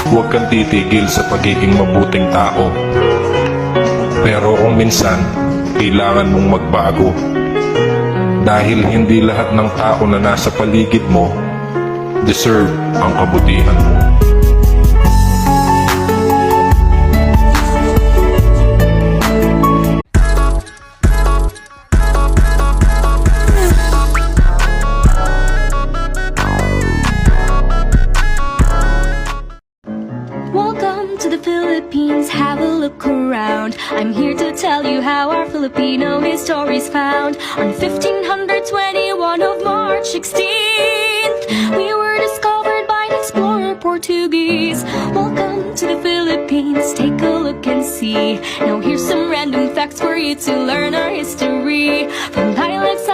huwag kang titigil sa pagiging mabuting tao. Pero kung minsan, kailangan mong magbago. Dahil hindi lahat ng tao na nasa paligid mo deserve ang kabutihan mo. Welcome to the Philippines, have a look around. I'm here to tell you how our Filipino history's found. On 1521 of March 16th, we were discovered by an explorer Portuguese. Welcome to the Philippines, take a look and see. Now here's some random facts for you to learn our history. From dialects